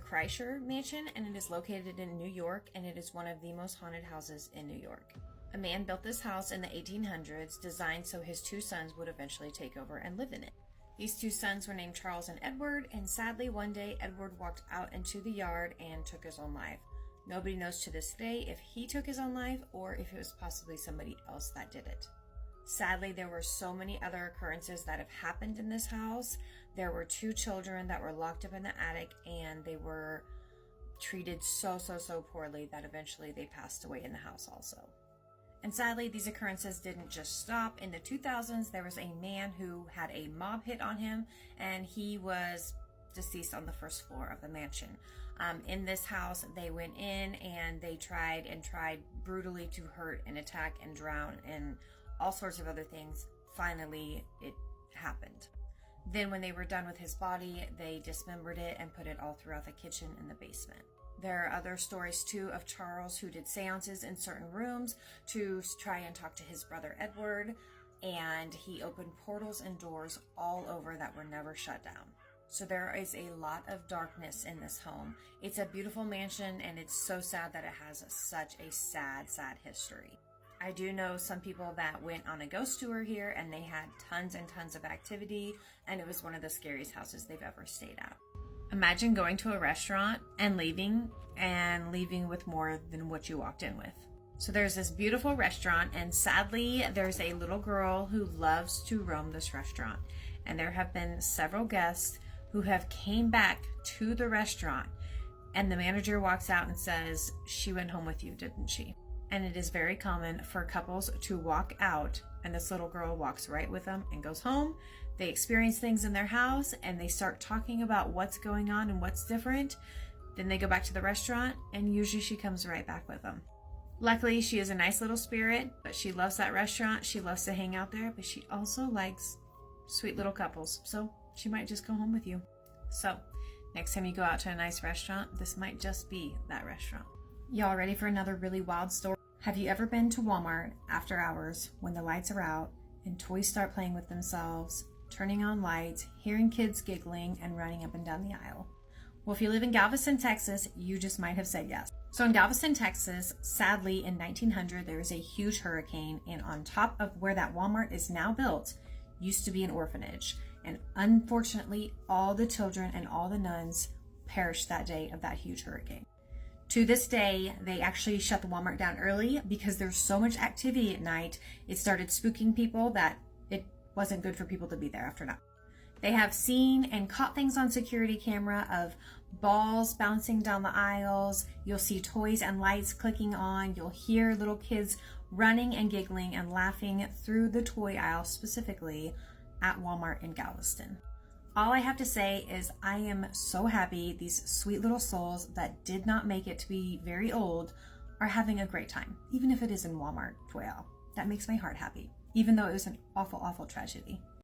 Kreischer Mansion, and it is located in New York, and it is one of the most haunted houses in New York. A man built this house in the 1800s, designed so his two sons would eventually take over and live in it. These two sons were named Charles and Edward, and sadly one day Edward walked out into the yard and took his own life. Nobody knows to this day if he took his own life or if it was possibly somebody else that did it. Sadly, there were so many other occurrences that have happened in this house. There were two children that were locked up in the attic, and they were treated so poorly that eventually they passed away in the house also. And sadly, these occurrences didn't just stop. In the 2000s, there was a man who had a mob hit on him, and he was deceased on the first floor of the mansion. In this house, they went in and they tried brutally to hurt and attack and drown and all sorts of other things. Finally, it happened. Then when they were done with his body, they dismembered it and put it all throughout the kitchen and the basement. There are other stories too of Charles who did seances in certain rooms to try and talk to his brother Edward, and he opened portals and doors all over that were never shut down. So there is a lot of darkness in this home. It's a beautiful mansion, and it's so sad that it has such a sad history. I do know some people that went on a ghost tour here, and they had tons and tons of activity, and it was one of the scariest houses they've ever stayed at. Imagine going to a restaurant and leaving with more than what you walked in with. So there's this beautiful restaurant, and sadly there's a little girl who loves to roam this restaurant, and there have been several guests who have came back to the restaurant, and the manager walks out and says, "She went home with you, didn't she?" And it is very common for couples to walk out, and this little girl walks right with them and goes home. They experience things in their house, and they start talking about what's going on and what's different. Then they go back to the restaurant, and usually she comes right back with them. Luckily, she is a nice little spirit, but she loves that restaurant. She loves to hang out there, but she also likes sweet little couples, so she might just go home with you. So next time you go out to a nice restaurant, this might just be that restaurant. Y'all ready for another really wild story? Have you ever been to Walmart after hours when the lights are out and toys start playing with themselves, turning on lights, hearing kids giggling, and running up and down the aisle? Well, if you live in Galveston, Texas, you just might have said yes. So in Galveston, Texas, sadly in 1900, there was a huge hurricane, and on top of where that Walmart is now built used to be an orphanage. And unfortunately, all the children and all the nuns perished that day of that huge hurricane. To this day, they actually shut the Walmart down early because there's so much activity at night. It started spooking people that it wasn't good for people to be there after night. They have seen and caught things on security camera of balls bouncing down the aisles. You'll see toys and lights clicking on. You'll hear little kids running and giggling and laughing through the toy aisle, specifically at Walmart in Galveston. All I have to say is I am so happy these sweet little souls that did not make it to be very old are having a great time, even if it is in Walmart toy aisle. That makes my heart happy, even though it was an awful tragedy.